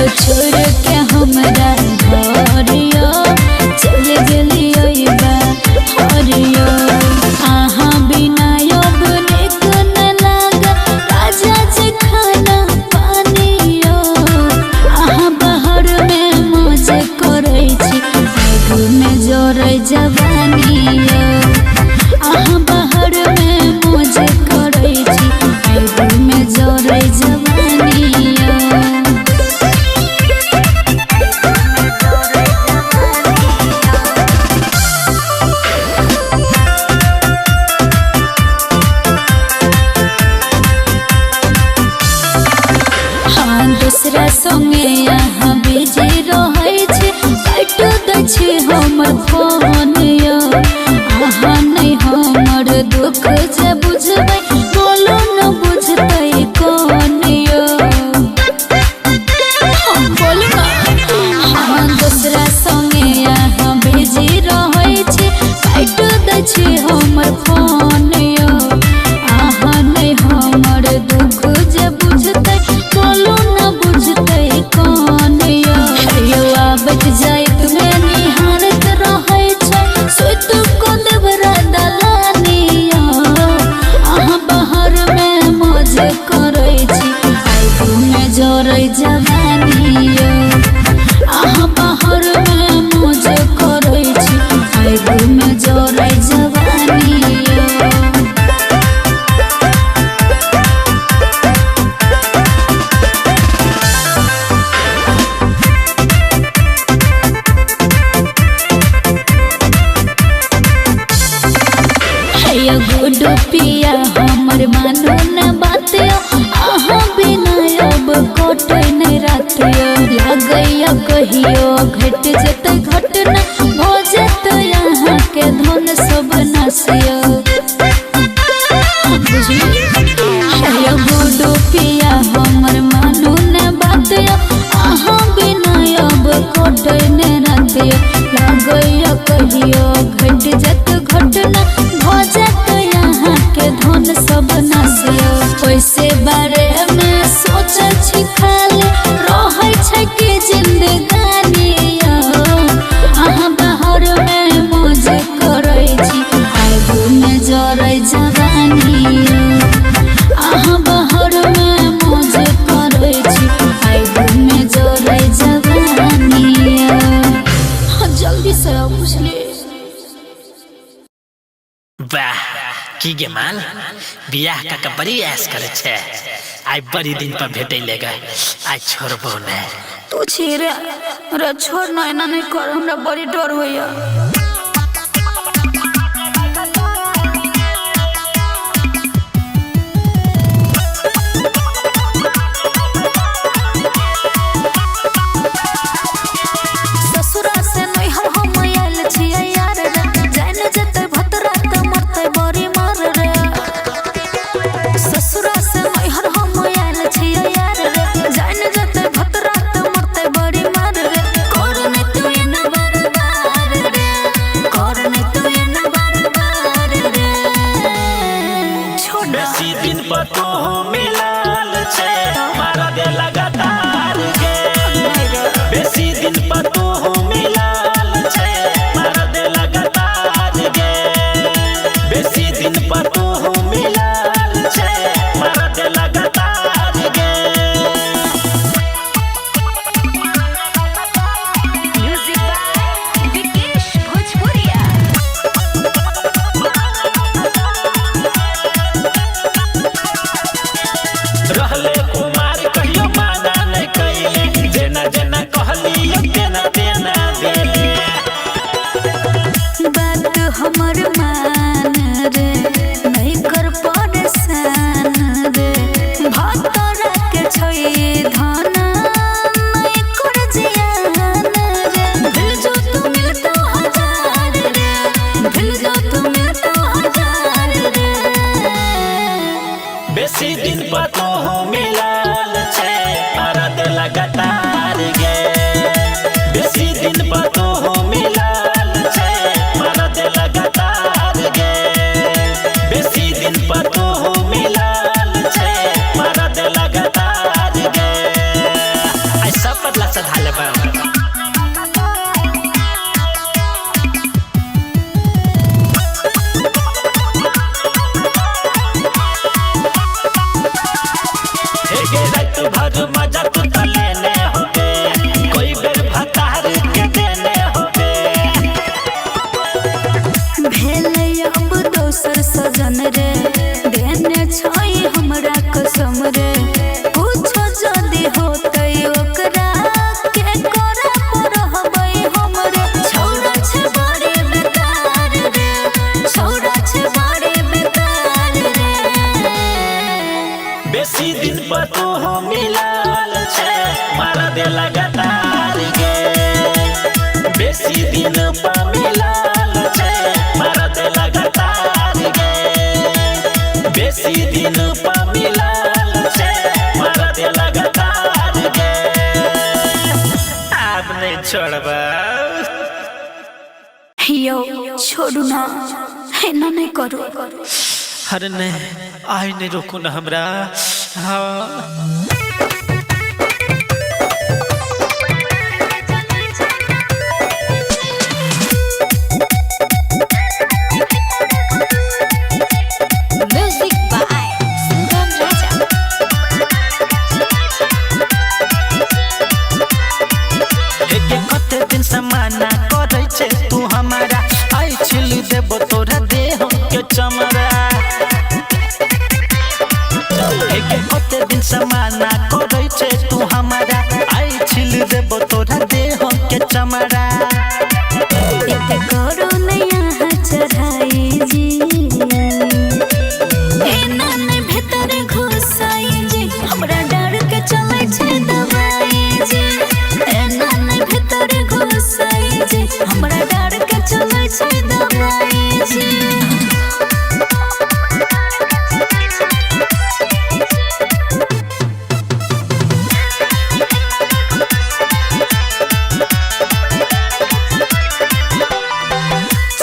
छोड़ के हमरा घरिया चल गेलियो बा हरिया। आहा बिना अब निक न लाग राजा जी खाना पानिया। आहा बाहर में मौज करै छी आगू में जोरै जवानिया। आहा बाहर में मौज करै छी आगू में जोरै जवानिया। दूसरा संगे यहाँ बिजी रहै छै काट दै छै हमर फोन यो। अहाँ नहीं हमर दुख जे बुझबै बोलो न बुझतै कौन यो। दूसरा संगे यहाँ बिजी रहै छै काट दै छै हमर फोन यो। अहाँ नहीं हमर दुख जे बुझतै बोलो न बुझतै कौन यो। आबत जाइत में निहारत रहै छै सुत को देवरा दलानिया। अहाँ बाहर में मौज करै छी आगू में जोरै जवानिया। अहाँ बाहर में मौज करै छी आगू में जोरै जवानिया। गुडू पिया हमर मानो न बातियो। अहाँ बिना अब कटै नहीं रातियो। लगैया कहियो घट जेतै घटना हो जेतै यहाँ के धन सब नासियो। गुडू पिया हमर मानो न बातियो। अहाँ बिना अब कटै नहीं रातियो। लगैया कहियो घट जेतै घटना हो जेतै यहाँ के धन सब नासियो। पैसे बारे में सोचै छी खाली रहै छै कि जिंदगानिया। अहाँ बाहर में मौज करै छी आगू में जोरै जवानिया। अहाँ बाहर में मौज करै छी आगू में जोरै जवानिया। जल्दी से बुझलिए। वाह की गे मान बियाह का बड़ी ऐश करे छे। आई बड़ी दिन पर भेटे लेगा आई छोड़बो ने। तू छेरे रे छोड़ ना एना नहीं कर हमरा बड़ी डर होया। ससुरा से नहीं हम आयल छियै यार रे। जान जते भतरा त मरते बड़ी मार रे। ससुरा से नहीं हम आयल छियै यार रे। जान जते भतरा त मरते बड़ी मार रे। कर नहीं तू एना बार रे। कर नहीं तू एना बार रे। छोड़ बेसी दिन पर तो मिलाल छे मारा दे लगातार गे। बेसी दिन पर तो मिलाल छे मारा दे लगातार गे। बेसी दिन पर तो मिलाल छे मारा दे लगातार गे। म्यूजिक बाय विकेश भोजपुरिया। रहले कुमार कहियो माना नहीं कैले। जेना जेना कहलियो तेना तेना देले। बात हमर मान रे नहीं कर परेशान रे। भतरा के छै धन नहीं कर जियान रे। भूल जो तू मिलता हजार रे। भूल जो तू मिलता हजार रे। बेसी दिन पर तो मिलाल छे मारा दे लगातार गे। बेसी दिन पर तो मिलाल छे मारा दे लगातार गे। बेसी दिन पर तो मिलाल छे मारा दे लगातार गे। आई सब रात भर मजा तू त लेने होबे कोई बेर भतार के देने होबे भेलै अब दोसर सजन रे देने छई हमरा कसम रे पूछो जदी होतै ओकरा के करे परहबै हमरे छौरा छे बड़े बेकार रे छौरा छे बड़े बेकार रे बेसी दिन पर तू हो मिलाल छे मार दे लगातार गे बेसी दिन पर मिलाल छे मार दे लगातार गे बेसी दिन पर मिलाल छे मार दे लगातार गे अब नहीं छोड़बा यो छोड़ू ना एना नहीं करू अरे नहीं आई नहीं रोकू ना हमरा हाँ म्यूजिक बाय सुगम राजा एक कते दिन समाना करे छे तू हमारा आई छिल देबो तोरा देह के चमड़ा एक कते दिन समाना करे छे तू हमारा आई छिल देबो तोरा देह के चमड़ा एते करो नया चढ़ाई जी एना ने भीतर घुसाई जी हमरा डर के चले छे दवाई जी एना ने भीतर घुसाई जी हमरा डर के चले छे दवाई जी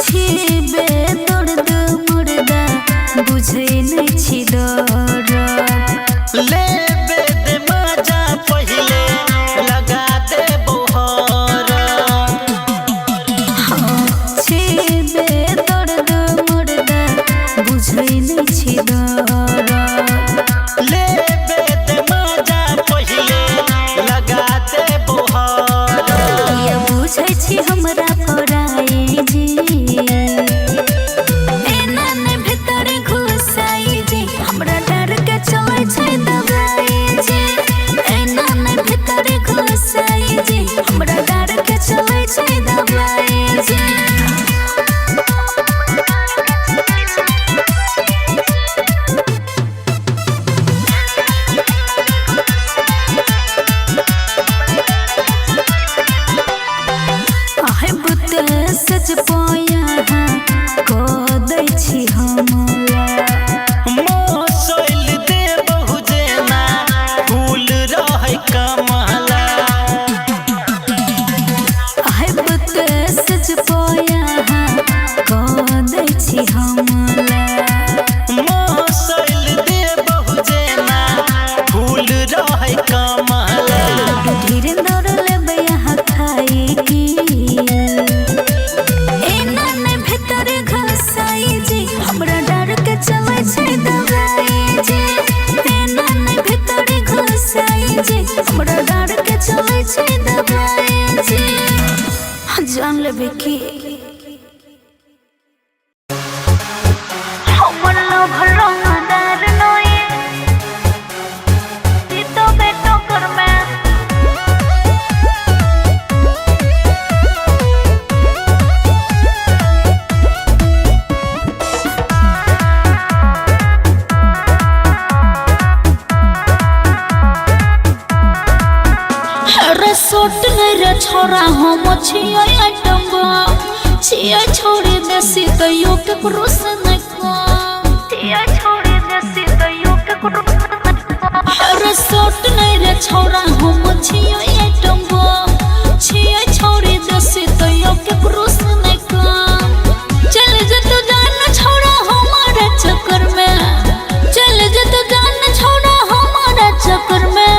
छिबे दर्द मुर्दा बुझै नै छी डर लेबे दे मजा पहिले लगा दे बोहर छिबे दर्द मुर्दा बुझै नै छी डर लेबे दे मजा पहिले लगा दे बोहर ये बुझै छी हमरा पराई जी एना ने भीतर घुसाई जी हमरा डर के चले छै दवाई जी एना ने भीतर घुसाई जी हमरा डर के चले छै दवाई जी आहे बुते सच पाया को दै छी हमरा मोसैल दे बहु जेना फूल रहै कमला आहे बुते सच पाया को दै छी हमरा मोसैल दे बहु जेना फूल रहै कमला धीरे दौड़ लेबै यहाँ खाई की एना ने भीतर घुसाई जी हमरा डर के चले छै दवाई जी एना ने भीतर घुसाई जी हमरा डर के चले छै दवाई जी जान लेबै की हमर लवर रंगदार नोए ई तो बेटो कर में रे सोट नहीं रे छोरा हम छियै आइटम छियै छोड़ी देसी तैयो के क्रोस नहीं को छियै छोड़ी देसी तैयो के क्रोस रे सोट नहीं रे छोरा हम छियै आइटम छियै छोड़ी देसी तैयो के क्रोस नहीं को चल जतो जान छोरा हमारे चक्कर में चल जतो जान छोरा हमारे चक्कर में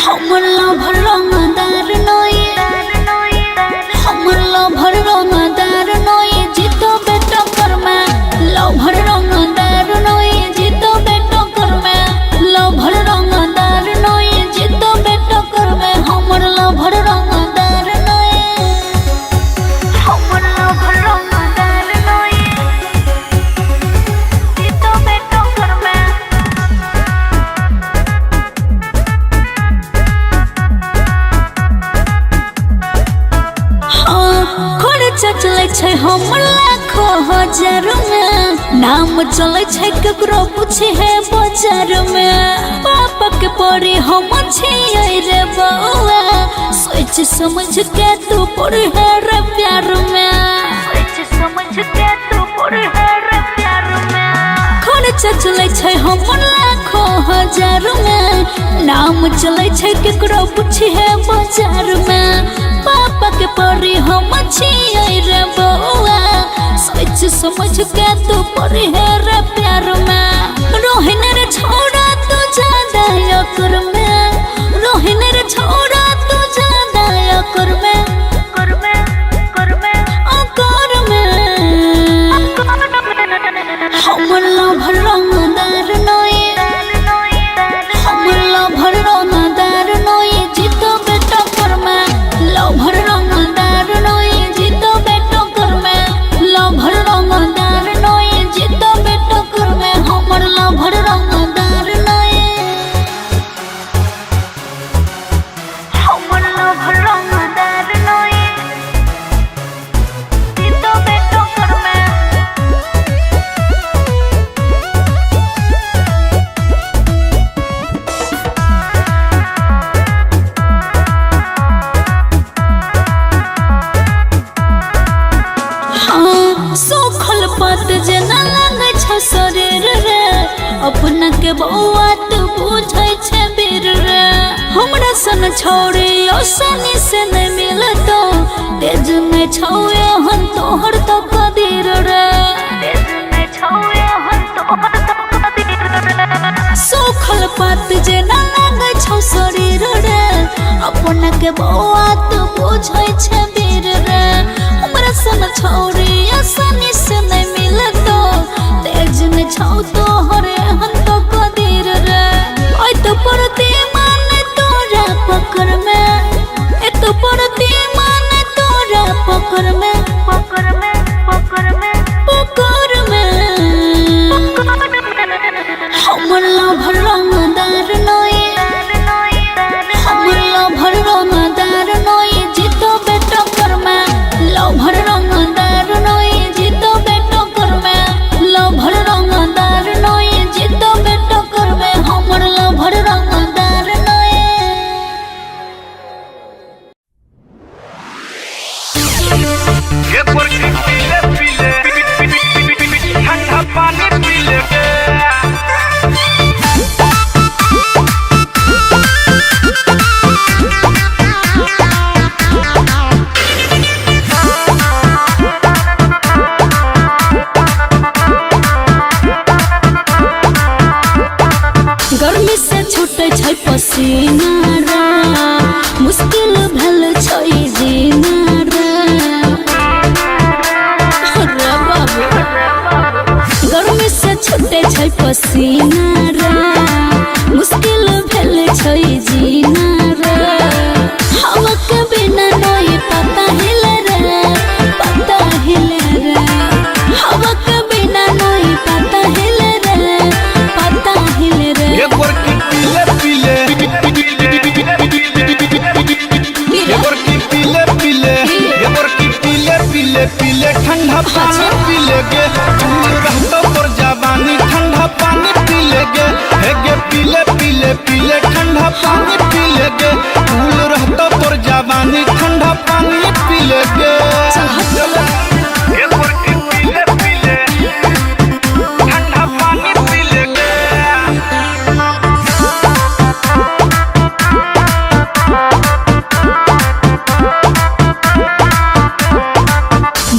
हमर लवर रंगदार नोए हमर लवर रंगदार नोए जितो नाम चले छै केकरो पूछे है बाजार में पापा के पड़ी हम छियै रे बउआ सोच समझ के तू पड़ी है रे प्यार में सोच समझ के तू पड़ी है रे प्यार में खर्चा चले छै हम लाखों हजार में नाम चले छै केकरो पूछे है बाजार में पापा के पड़ी हम छियै रे बउआ सोच समझ के तू पड़ी है रे प्यार में रोहिन रे छोड़ा तू ज्यादा कर में रोहिन रे छोड़ा तू ज्यादा कर में कर में कर में कर में हमर लभर रंगदार नई हमर लभर रंगदार नई जीतो बेटा कर में लभर रंगदार नई जीतो बेटा कर में लभर रंगदार नई जीतो बेटा कर में हमर लभर रंगदार नई हमर लभर रंगदार नई जीतो बेटा कर में सोखल पात जेना लागे छ शरीर रे अपना के बउआ तू बुझै छै बीर रे हमरा सन छोड़े आसानी से नहीं मिलतो तेज में छौए हन तोहर तो कदीर रे तेज में छौए हन तोहर तो कदीर रे सोखल पात जेना लागे छ शरीर रे अपना के बउआ तू बुझै छै बीर रे हमरा सन छोड़े आसानी से नहीं मिलतो तेज में छौ तो हरे हन तो कदीर रे ओय तो परती माने तोरा पकड़ में ए तो परती माने तोरा पकड़ में पकड़ में पकड़ में पकड़ में हमर लभर रंगदार नई हमर लभर रंगदार नई जीतो बेटा कर में लभर रंगदार नई जीतो बेटा कर में लभर रंगदार नई जीतो बेटा कर में हमर लभर रंगदार नई ये परकी पीले पीले ठंडा पानी पीले के गर्मी से छूटे छै पसीना रे मुश्किल भेल छै जीना रे रे बाबू गर्मी से छूटे छै पसीना रे मुश्किल भेल छै जीना रे हवा के बिना नहीं पता हिले रे पता हिले रे हवा के बिना नहीं पता हिले रे पता हिले रे ये परकी पीले पीले ये परकी पीले पीले ये परकी पीले पीले पीले ठंडा पानी पीले गे दूर रहतो पर जवानी ठंडा पानी पीले गे हे गे पीले पीले पीले ठंडा पानी पीले गे दूर रहतो पर जवानी ठंडा पानी पीले गे ये परकी पीले पीले ठंडा पानी पीले गे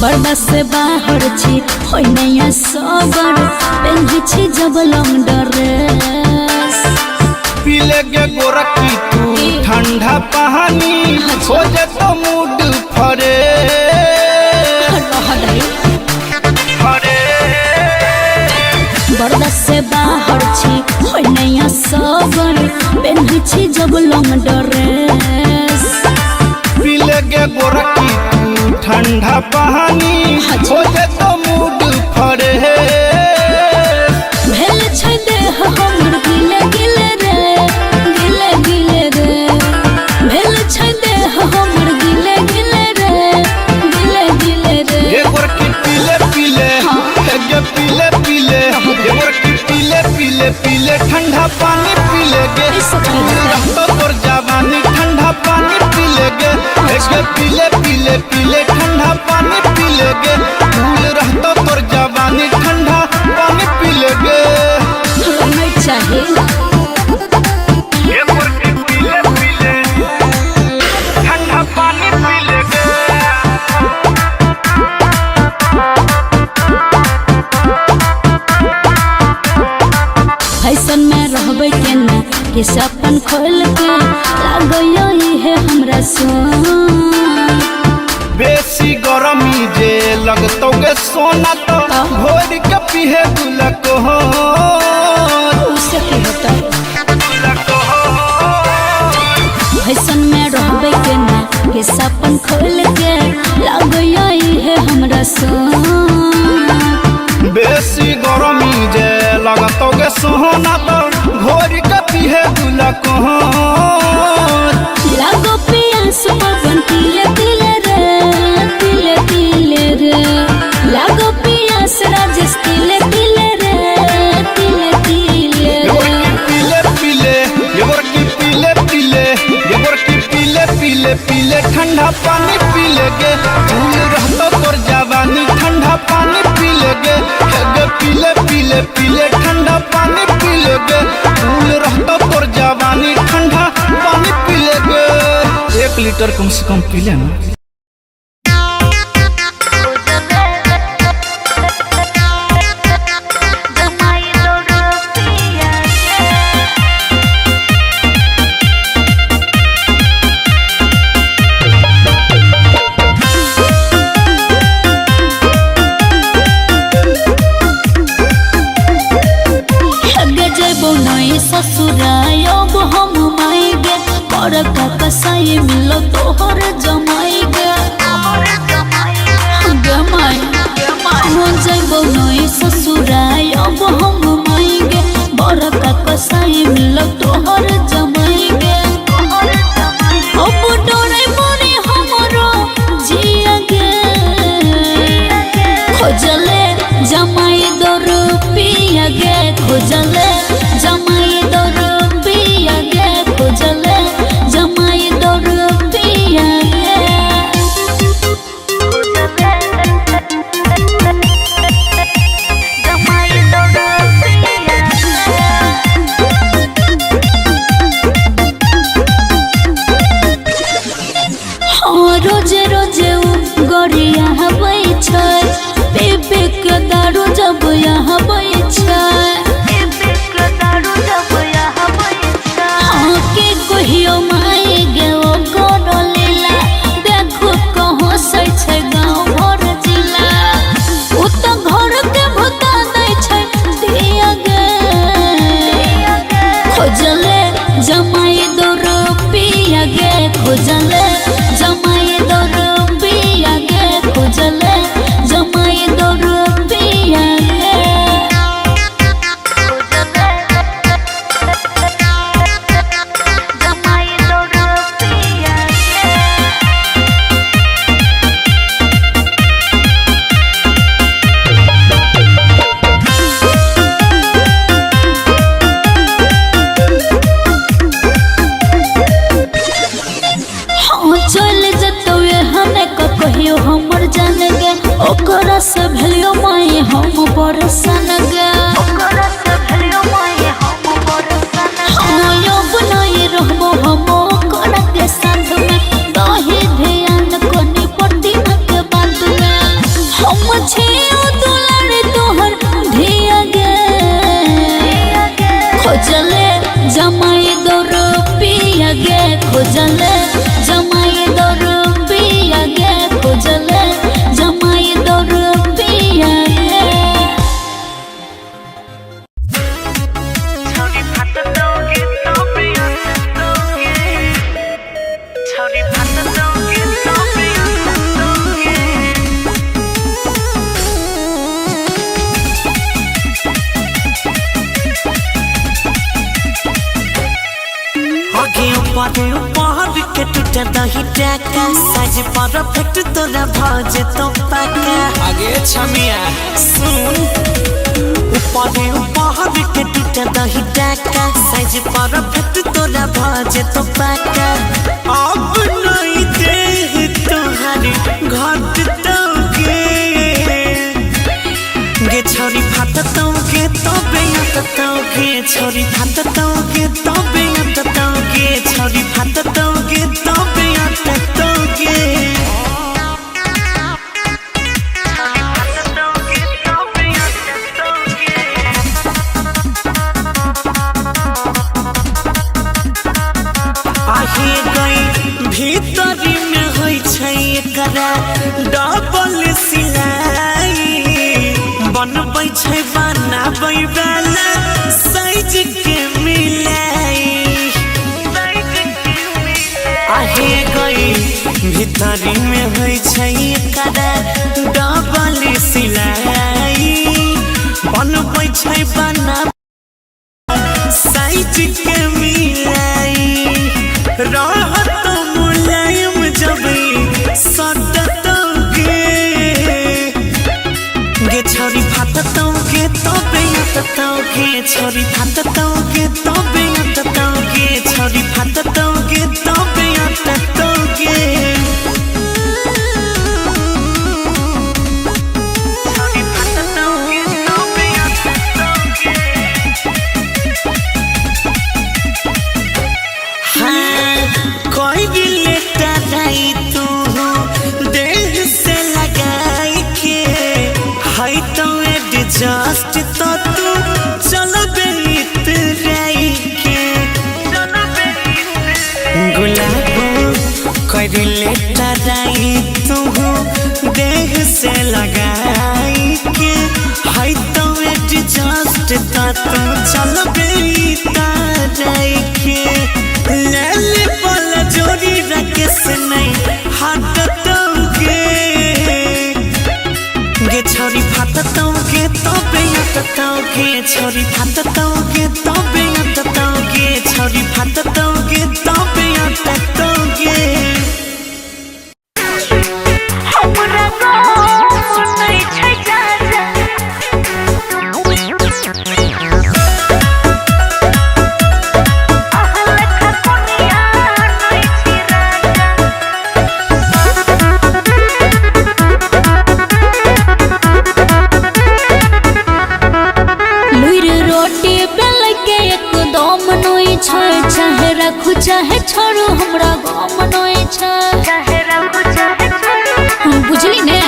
बर्दा से बाहर छी होय नया सबर पेन्ही छी जब लॉन्ग ड्रेस पीले गे गोरखी तू ठंडा पानी हो जे तो मूड फरे फरे बर्दा से बाहर छी होय नया सबर पेन्ही छी जब लॉन्ग ड्रेस पीले गे गोरखी तू ठंडा पानी हो जे तो मूड फरे भेल छै देह हमर गिले गिले रे गिले गिले रे भेल छै देह हमर गिले गिले रे गिले गिले रे ये गोरखी पीले पीले गे पीले पीले पीले ठंडा पानी पी लेगे रहता तोर जवानी ठंडा पानी पी लेगे पीले पीले पीले ठंडा पानी पी लेगे भूल रहता तोर जवानी ठंडा पानी पी लेगे नहीं चाहिए पीले पीले ठंडा पानी पी लेगे फैशन में रहबे के ना कि सपन खोल के लागयो है हमरा सोन बेसी गरमी जे लगतो गे सोना तो भोर के पीहे गुलक हो उससे की होता फैशन में रहबे के ना कि सपन खोल के लागयो है हमरा सोन बेसी गरमी जे लगतो गे सोना तो भोर के पीहे गुलक हो लागो पियास पवन तिले तिले रे लागो पियास राजेश तिले तिले रे पीले पीले पीले पीले पीले पीले ठंडा पानी पी लेगे भूल रहता तोर जवानी ठंडा पानी पी लेगे पीले पीले पीले ठंडा पानी पी लेगे भूल रहता तोर जवानी ठंडा पानी पी लेगे 1 लीटर कम से कम पी लेना ससुरायब हम मायगे बड़का कसाई मिलो तोहर जमाईगे हो जइबो नई ससुरायब हम मायगे बड़का कसाई मिलो तोहर जमाईगे अब डरे मोरे हमरो जियागे खोजले जमाई दर पियागे खोजले जमाई दर पियागे खोजले जमाई दर पियागे जमाई दर हाँ रोजे रोजे गरिया हबै छै बेबे के दारू जब यहाँ बैठे कहियो माई गे ओ करो लीला देखो कहाँ से छै गाँव भर जिला ओ तो घर के भुता दै छै दिया गे खोजले जमाई दर पिया गे खोजले जमाई दर पिया गे खोजले जमाई दर पिया गे चल जतो हने कहियो हमर जान गे ओकरा से भेलियो माई हम परसन गे यो बनाई रहबो हम ओकरा के साथ में दही ध्यान कोनी पट्टी के बात में हम छियो दुलार तोहर धिया गे खोजले जमाई दर पिया गे खोजले जमाई दर पिया गे खोजले जमाई दर पिया गे के टूटे दही टाका साज परफेक्ट तोरा भजे तो पाका आगे छमिया सुन ऊपर के टूटे टूटा दही टाका साइज परफेक्ट तोरा भजे तो पाका अब नहीं दे तुम्हारी घट तोगे गे छोरी फाट तोगे तबे तोगे छोरी फाट तोगे तबे तोगे छोरी फाट तोगे तबे तोगे आहे गई भीतरी में होई छै एकरा डबल सिलाई बनबै छै बनाबै वाला साइज के मिलाई आहे गई भीतरी में होई छै एकरा डबल सिलाई बनबै छै बनाबै साइज के मिलाई राहत मुलायम जब सटतोगे गे छोरी फाटतोगे तबे तोगे छोरी फाटतोगे तबे तोगे छोरी फाटतोगे तबे तोगे कोई गिले टराई तू देह से लगाई के हाई तो एडजस्ट तो तू चलो बेत राई के गुलाबो कोई गिले टराई तू देह से लगाई के हाई तो एडजस्ट तो तू चलो बेत राई के लाले वाला जोड़ी रखे से नहीं हटतोगे गे छोरी फाटतोगे तबे तोगे छोरी फाटतोगे तबे तोगे छोरी फाटतोगे तबे तोगे हमरा को नहीं छै जाजा चाहे रखू चाहे छोड़ू हमरा गम नहीं छै चाहे रखू चाहे छोड़ू बुझली ने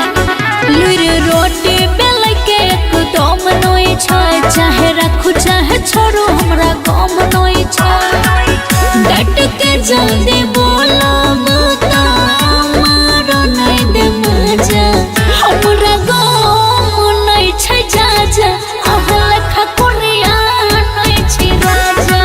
लुर रोटी बेल के एकदम नहीं छै चाहे रखू चाहे छोड़ू हमरा गम नहीं छै डट के जल्दी बोला बता मारो नहीं दे मजा हमरा गम नहीं छै जाजा अहल खकुरिया नहीं छै राजा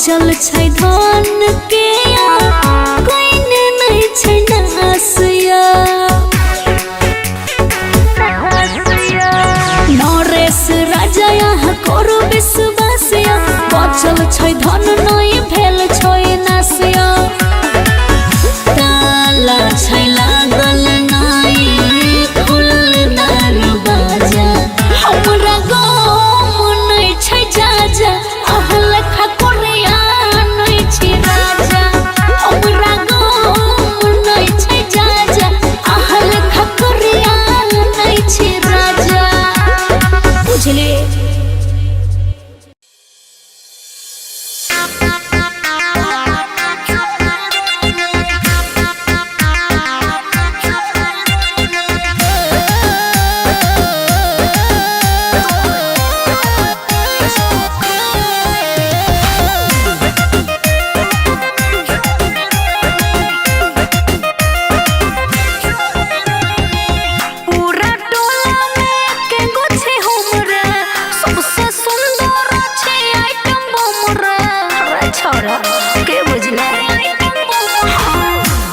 बचल छै धन के कोइने नहीं छै नासिया नरेश राजा यहाँ करो विश्वासिया बचल छै धन नहीं भेल छै नासिया ताला छै लागल नहीं खुलल दरवाजा हमरा गाम नहीं छै जाजा अहल खकोरिया नहीं छै राजा हमरा गाम नहीं छै जाजा अहल खकोरिया नहीं छै राजा बुझले पूरा टोला में के गोछे हमरा सबसे सुंदर छै आइटम बम रे छोरा के बुझले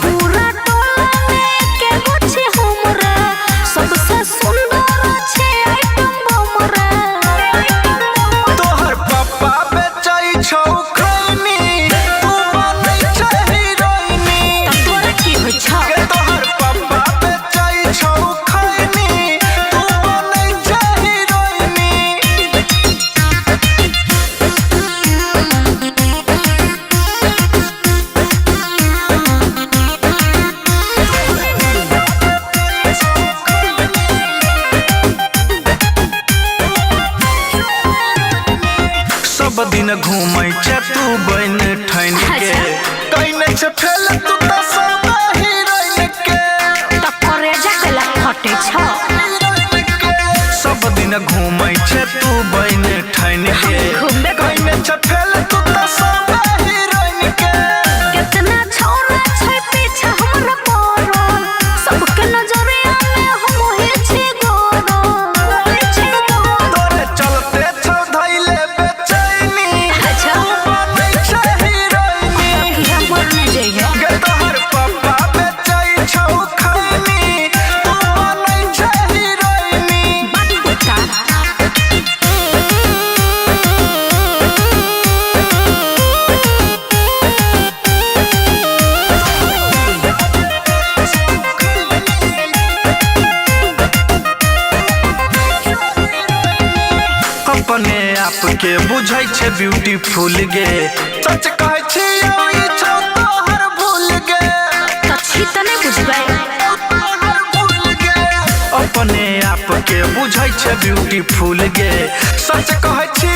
पूरा टोला में के गोछे हमरा सबसे सुंदर छै आइटम बम रे तोहर पापा बेचै छौ खैनी तू बनै छै हीरोइनी तोरा की होइ छ के तोहर पापा बेचै छौ खैनी तू बनै छै हीरोइनी सब दिन घूमै छै तू बन ठैन के कइने छै फेल तू त सब हीरोइन के त करेजा केला फटे छ सब दिन घूमै छै तू बन ठैन के घूमबे कइने छै फेल तू त सब हीरोइन के कितना छोरा छै पीछे हमरा पड़ल सबके नजरिया में हम होए छी गोरो तोरे चलते छौ धइले बेचैनी अच्छा बनै छै हीरोइनी हम बोलने जइहे के तोहर पापा बेचै छौ खैनी तू बनै छै हीरोइनी बात कुत्ता अपने आप के बुझै छै ब्यूटीफुल गे सच कहै छी ई छौ तोहर भूल गे त छी त नहीं बुझबै तोहर भूल गे अपने आप के बुझै छै ब्यूटीफुल गे सच कहै छी